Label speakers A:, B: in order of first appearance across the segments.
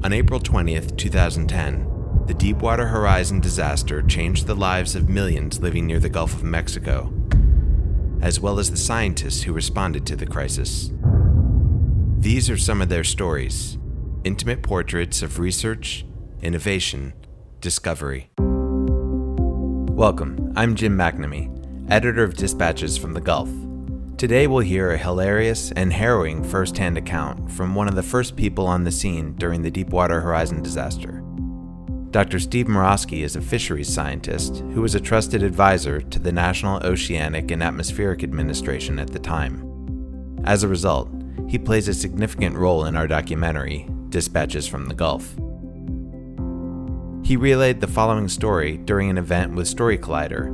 A: On April 20th, 2010, the Deepwater Horizon disaster changed the lives of millions living near the Gulf of Mexico, as well as the scientists who responded to the crisis. These are some of their stories, intimate portraits of research, innovation, discovery. Welcome, I'm Jim McNamee, editor of Dispatches from the Gulf. Today we'll hear a hilarious and harrowing first-hand account from one of the first people on the scene during the Deepwater Horizon disaster. Dr. Steve Murawski is a fisheries scientist who was a trusted advisor to the National Oceanic and Atmospheric Administration at the time. As a result, he plays a significant role in our documentary, Dispatches from the Gulf. He relayed the following story during an event with Story Collider,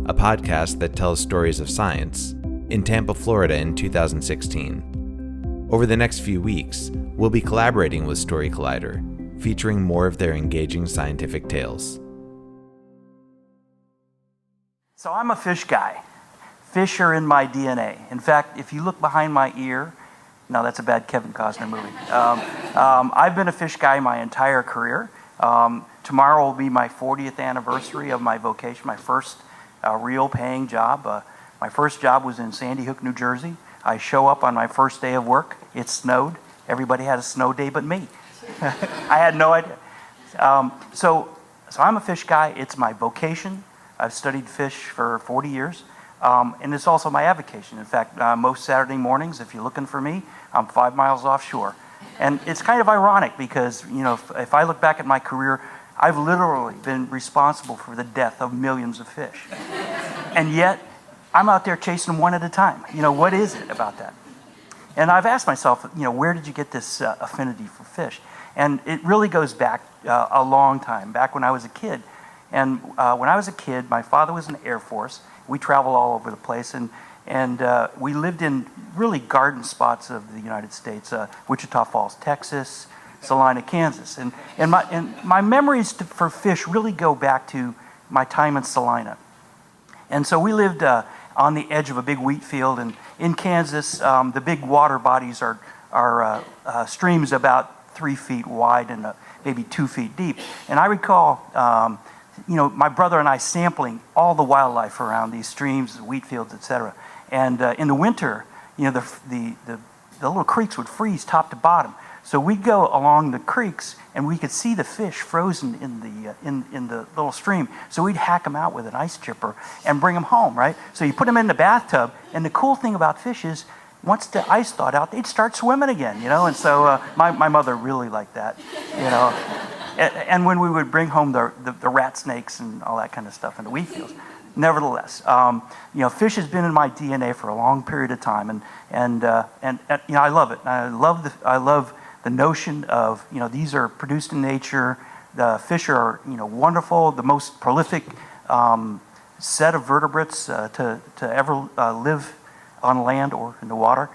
A: a podcast that tells stories of science, in Tampa, Florida in 2016. Over the next few weeks, we'll be collaborating with Story Collider, featuring more of their engaging scientific tales.
B: So I'm a fish guy. Fish are in my DNA. In fact, if you look behind my ear, no, that's a bad Kevin Costner movie. I've been a fish guy my entire career. Tomorrow will be my 40th anniversary of my vocation, my first real paying job. My first job was in Sandy Hook, New Jersey. I show up on my first day of work. It snowed. Everybody had a snow day but me. I had no idea. So I'm a fish guy. It's my vocation. I've studied fish for 40 years. And it's also my avocation. In fact, most Saturday mornings, if you're looking for me, I'm 5 miles offshore. And it's kind of ironic because, if I look back at my career, I've literally been responsible for the death of millions of fish. And yet, I'm out there chasing them one at a time. What is it about that? And I've asked myself, where did you get this affinity for fish? And it really goes back a long time, back when I was a kid. And when I was a kid, my father was in the Air Force. We traveled all over the place, and we lived in really garden spots of the United States, Wichita Falls, Texas, Salina, Kansas. And my memories for fish really go back to my time in Salina. And so we lived on the edge of a big wheat field, and in Kansas, the big water bodies are streams about 3 feet wide and maybe 2 feet deep. And I recall, my brother and I sampling all the wildlife around these streams, wheat fields, etc. And in the winter, the little creeks would freeze top to bottom. So we'd go along the creeks, and we could see the fish frozen in the little stream. So we'd hack them out with an ice chipper and bring them home, right? So you put them in the bathtub, and the cool thing about fish is, once the ice thawed out, they'd start swimming again, And so my mother really liked that, And when we would bring home the rat snakes and all that kind of stuff in the wheat fields. Nevertheless, fish has been in my DNA for a long period of time, and I love it. I love the notion of, these are produced in nature. The fish are, wonderful, the most prolific set of vertebrates to ever live on land or in the water.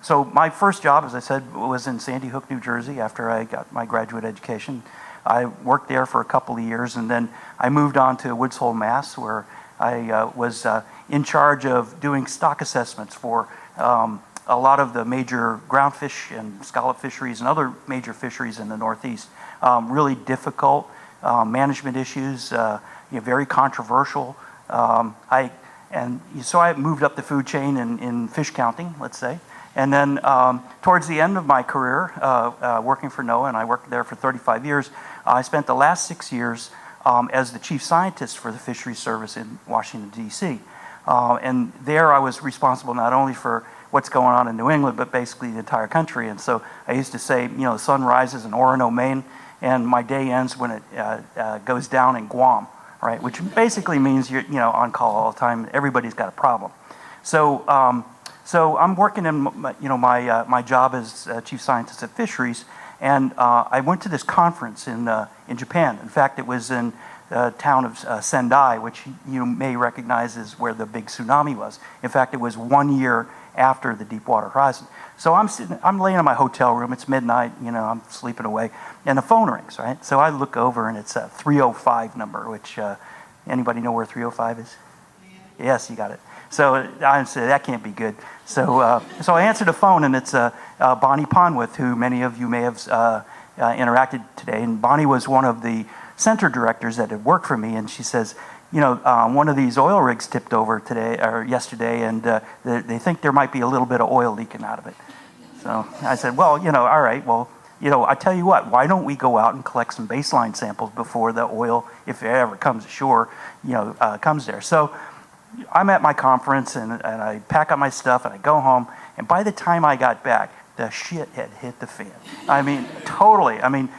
B: So my first job, as I said, was in Sandy Hook, New Jersey after I got my graduate education. I worked there for a couple of years, and then I moved on to Woods Hole, Mass., where I was in charge of doing stock assessments for a lot of the major groundfish and scallop fisheries and other major fisheries in the Northeast. Really difficult management issues, very controversial. So I moved up the food chain in fish counting, let's say. And then towards the end of my career, working for NOAA, and I worked there for 35 years, I spent the last 6 years as the chief scientist for the Fisheries Service in Washington, D.C. And there I was responsible not only for what's going on in New England, but basically the entire country. And so I used to say, the sun rises in Orono, Maine, and my day ends when it goes down in Guam, right? Which basically means you're on call all the time. Everybody's got a problem. So I'm working in my job as chief scientist at fisheries, and I went to this conference in Japan. In fact, it was in the town of Sendai, which you may recognize as where the big tsunami was. In fact, it was 1 year after the Deepwater Horizon. So I'm laying in my hotel room. It's midnight. I'm sleeping away, and the phone rings. Right. So I look over, and it's a 305 number. Which anybody know where 305 is? Yeah. Yes, you got it. So I said that can't be good. So I answered the phone, and it's Bonnie Ponwith, who many of you may have interacted today, and Bonnie was one of the center directors that had worked for me, and she says, one of these oil rigs tipped over today or yesterday, and they think there might be a little bit of oil leaking out of it. So I said, well, all right, well, I tell you what, why don't we go out and collect some baseline samples before the oil, if it ever comes ashore, comes there. So I'm at my conference, and I pack up my stuff, and I go home, and by the time I got back, the shit had hit the fan. I mean, totally. I mean,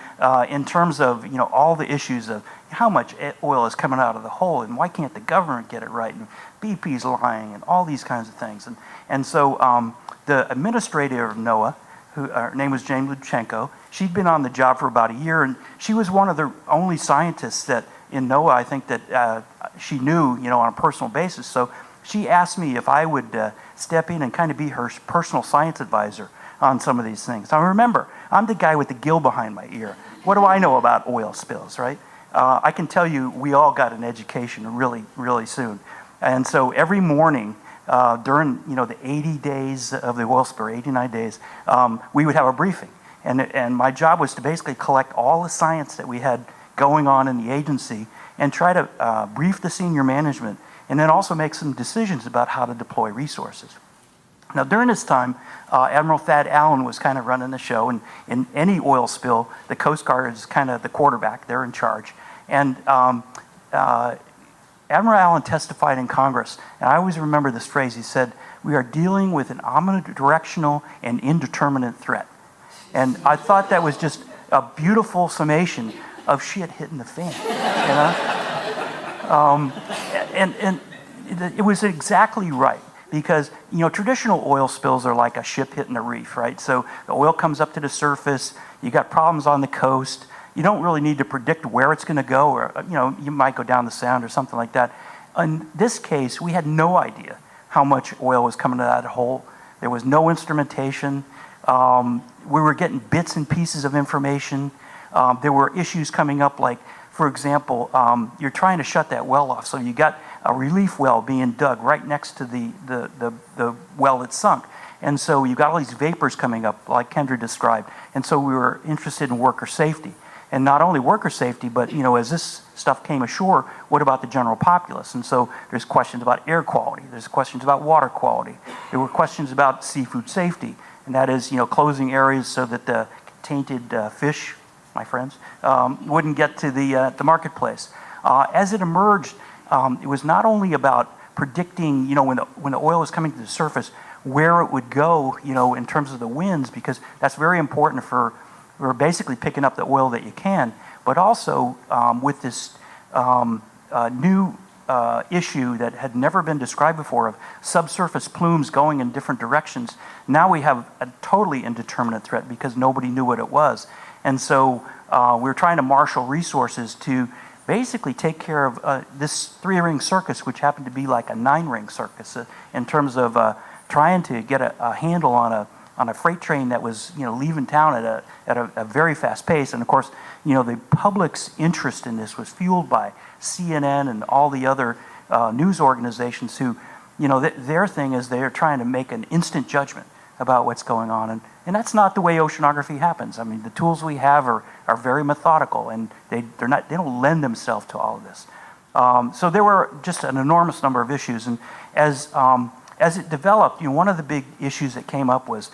B: in terms of, all the issues of how much oil is coming out of the hole, and why can't the government get it right, and BP's lying, and all these kinds of things. And so the administrator of NOAA, her name was Jane Lubchenko, she'd been on the job for about a year, and she was one of the only scientists that in NOAA, I think, that she knew, on a personal basis. So she asked me if I would step in and kind of be her personal science advisor on some of these things. Now remember, I'm the guy with the gill behind my ear. What do I know about oil spills, right? I can tell you we all got an education really, really soon. And so every morning during the 80 days of the oil spill, 89 days, we would have a briefing. And my job was to basically collect all the science that we had going on in the agency and try to brief the senior management, and then also make some decisions about how to deploy resources. Now, during this time, Admiral Thad Allen was kind of running the show, and in any oil spill, the Coast Guard is kind of the quarterback. They're in charge. And Admiral Allen testified in Congress, and I always remember this phrase. He said, "We are dealing with an omnidirectional and indeterminate threat." And I thought that was just a beautiful summation of shit hitting the fan, and it was exactly right. Because, traditional oil spills are like a ship hitting a reef, right? So the oil comes up to the surface, you got problems on the coast, you don't really need to predict where it's going to go, or, you might go down the sound or something like that. In this case, we had no idea how much oil was coming out of that hole. There was no instrumentation. We were getting bits and pieces of information. There were issues coming up like, for example, you're trying to shut that well off. So you got a relief well being dug right next to the well that sunk. And so you got all these vapors coming up, like Kendra described. And so we were interested in worker safety. And not only worker safety, but as this stuff came ashore, what about the general populace? And so there's questions about air quality. There's questions about water quality. There were questions about seafood safety. And that is, closing areas so that the tainted fish, my friends, wouldn't get to the marketplace. As it emerged, it was not only about predicting, when the oil was coming to the surface, where it would go, in terms of the winds, because that's very important for basically picking up the oil that you can, but also with this new issue that had never been described before of subsurface plumes going in different directions. Now we have a totally indeterminate threat because nobody knew what it was. And so we're trying to marshal resources to basically take care of this 3-ring circus, which happened to be like a 9-ring circus in terms of trying to get a handle on a freight train that was leaving town at a very fast pace. And of course, the public's interest in this was fueled by CNN and all the other news organizations who, their thing is they're trying to make an instant judgment about what's going on. And that's not the way oceanography happens. I mean, the tools we have are very methodical, and they don't lend themselves to all of this. So there were just an enormous number of issues. And as it developed, one of the big issues that came up was,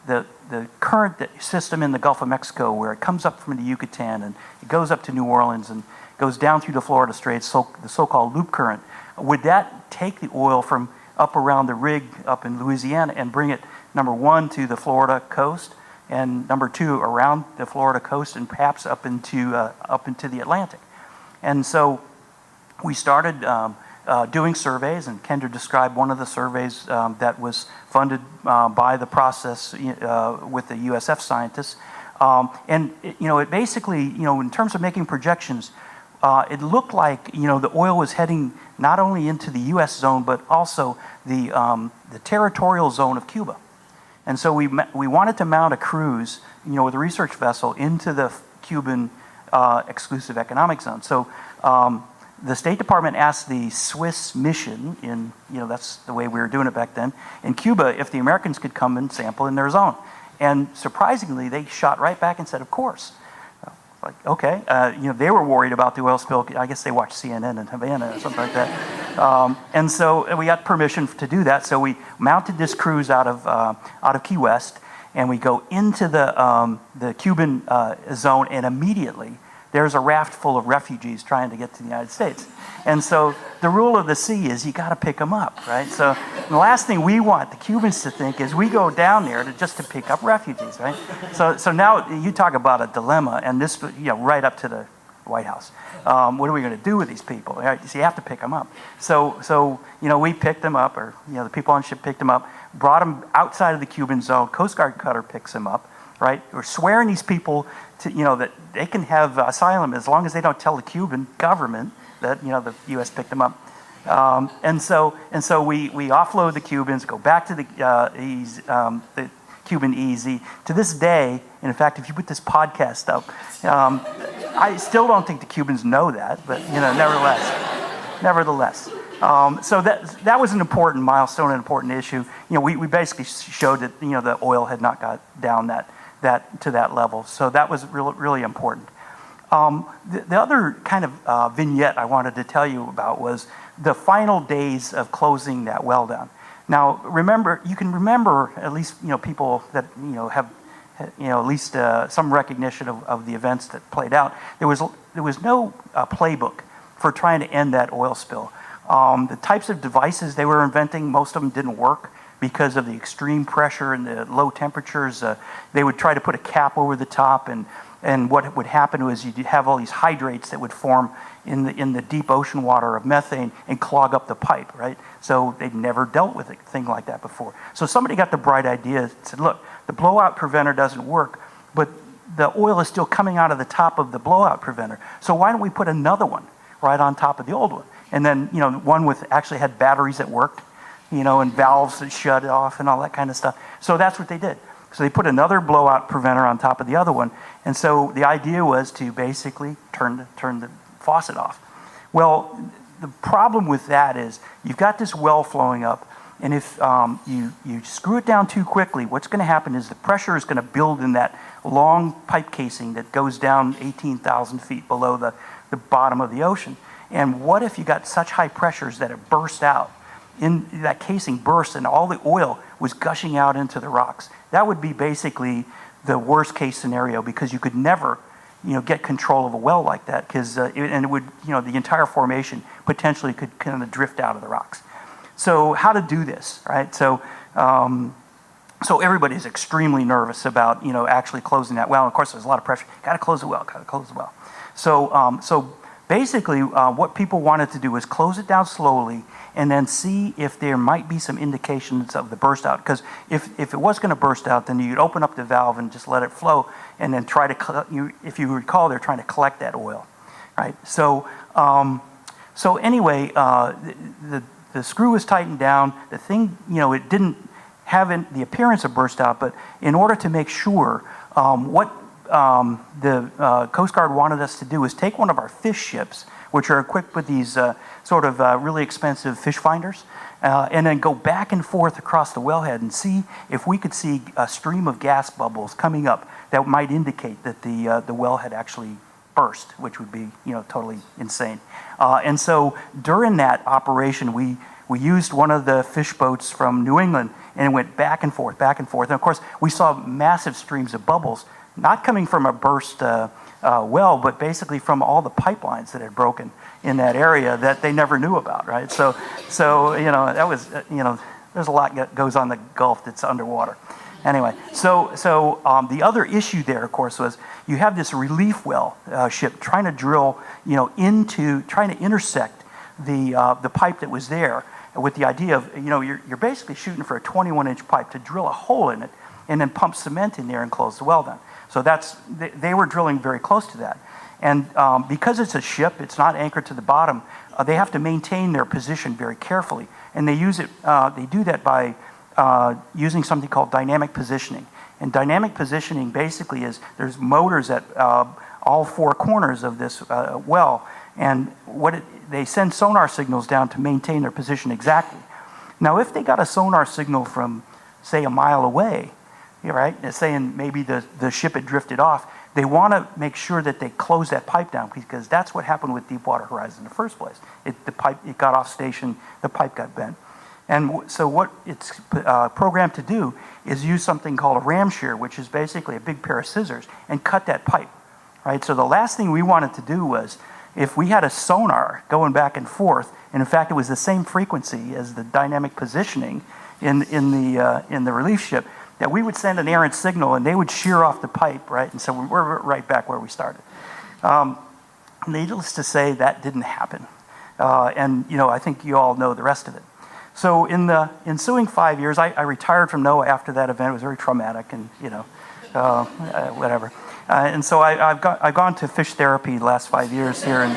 B: the current system in the Gulf of Mexico, where it comes up from the Yucatan and it goes up to New Orleans and goes down through the Florida Straits, the so-called loop current. Would that take the oil from up around the rig up in Louisiana and bring it, number one, to the Florida coast, and number two, around the Florida coast and perhaps up into the Atlantic? And so we started doing surveys, and Kendra described one of the surveys that was funded by the process with the USF scientists. And it basically, in terms of making projections, it looked like the oil was heading not only into the U.S. zone but also the territorial zone of Cuba. And so we wanted to mount a cruise, with a research vessel into the Cuban exclusive economic zone. So the State Department asked the Swiss mission that's the way we were doing it back then, in Cuba, if the Americans could come and sample in their zone. And surprisingly, they shot right back and said, of course. Like, okay, they were worried about the oil spill. I guess they watched CNN in Havana or something like that. And so we got permission to do that. So we mounted this cruise out of Key West, and we go into the Cuban zone, and immediately there's a raft full of refugees trying to get to the United States. And so the rule of the sea is you got to pick them up, right? So the last thing we want the Cubans to think is we go down there just to pick up refugees, right? So now you talk about a dilemma, and this, right up to the White House. What are we going to do with these people? Right? So you have to pick them up. So we picked them up, or the people on the ship picked them up, brought them outside of the Cuban zone. Coast Guard cutter picks them up, right? We're swearing these people to, that they can have asylum as long as they don't tell the Cuban government that the U.S. picked them up, and so we offload the Cubans, go back to the Cuban easy. To this day, and in fact, if you put this podcast up, I still don't think the Cubans know that, but nevertheless. So that was an important milestone, an important issue. We basically showed that the oil had not got down that to that level. So that was really important. The other kind of vignette I wanted to tell you about was the final days of closing that well down. Now, you can remember at least people that have at least some recognition of the events that played out. There was no playbook for trying to end that oil spill. The types of devices they were inventing, most of them didn't work because of the extreme pressure and the low temperatures. They would try to put a cap over the top, and what would happen was you'd have all these hydrates that would form in the deep ocean water of methane and clog up the pipe, right? So they'd never dealt with a thing like that before. So somebody got the bright idea and said, look, the blowout preventer doesn't work, but the oil is still coming out of the top of the blowout preventer. So why don't we put another one right on top of the old one? And then, one with actually had batteries that worked, and valves that shut it off and all that kind of stuff. So that's what they did. So they put another blowout preventer on top of the other one. And so the idea was to basically turn the faucet off. Well, the problem with that is you've got this well flowing up, and if you screw it down too quickly, what's going to happen is the pressure is going to build in that long pipe casing that goes down 18,000 feet below the bottom of the ocean. And what if you got such high pressures that it burst out? That casing burst and all the oil was gushing out into the rocks. That would be basically the worst case scenario, because you could never get control of a well like that, because it would the entire formation potentially could kind of drift out of the rocks. So how to do this, right? So everybody's extremely nervous about actually closing that well. And of course, there's a lot of pressure. Got to close the well. Got to close the well. So basically, what people wanted to do was close it down slowly and then see if there might be some indications of the burst out. Because if it was going to burst out, then you'd open up the valve and just let it flow, and then try to, if you recall, they're trying to collect that oil, right? So anyway, the screw was tightened down. The thing, it didn't have the appearance of burst out, but in order to make sure, what the Coast Guard wanted us to do is take one of our fish ships, which are equipped with these sort of really expensive fish finders, and then go back and forth across the wellhead and see if we could see a stream of gas bubbles coming up that might indicate that the well had actually burst, which would be totally insane. And so during that operation, we used one of the fish boats from New England, and it went back and forth, back and forth. And of course, we saw massive streams of bubbles, not coming from a burst well, but basically from all the pipelines that had broken in that area that they never knew about, right? So that was there's a lot that goes on the Gulf that's underwater. Anyway, so the other issue there, of course, was you have this relief well ship trying to drill, trying to intersect the pipe that was there, with the idea of you're basically shooting for a 21-inch pipe to drill a hole in it and then pump cement in there and close the well down. So they were drilling very close to that. And because it's a ship, it's not anchored to the bottom, they have to maintain their position very carefully. And they do that by using something called dynamic positioning. And dynamic positioning basically is there's motors at all four corners of this well, and they send sonar signals down to maintain their position exactly. Now, if they got a sonar signal from, say, a mile away, right? And saying maybe the ship had drifted off. They want to make sure that they close that pipe down, because that's what happened with Deepwater Horizon in the first place. It got off station, the pipe got bent. And so what it's programmed to do is use something called a ram shear, which is basically a big pair of scissors, and cut that pipe, right? So the last thing we wanted to do was, if we had a sonar going back and forth, and in fact it was the same frequency as the dynamic positioning in the relief ship, that we would send an errant signal and they would shear off the pipe, right? And so we're right back where we started. Needless to say, that didn't happen. And I think you all know the rest of it. So in the ensuing 5 years, I retired from NOAA after that event. It was very traumatic, and whatever. And so I've gone to fish therapy the last 5 years here in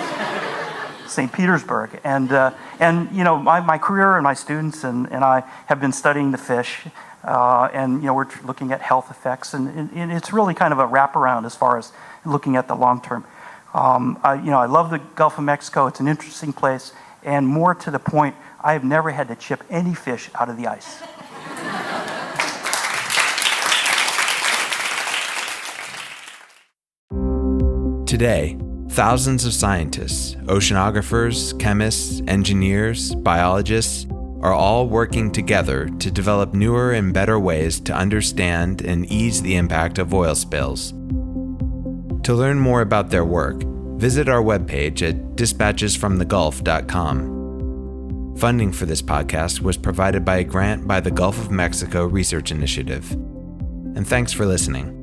B: St. Petersburg, and my career and my students and I have been studying the fish. And we're looking at health effects, and it's really kind of a wraparound as far as looking at the long term. I love the Gulf of Mexico. It's an interesting place, and more to the point, I have never had to chip any fish out of the ice.
A: Today, thousands of scientists, oceanographers, chemists, engineers, biologists, are all working together to develop newer and better ways to understand and ease the impact of oil spills. To learn more about their work, visit our webpage at dispatchesfromthegulf.com. Funding for this podcast was provided by a grant by the Gulf of Mexico Research Initiative. And thanks for listening.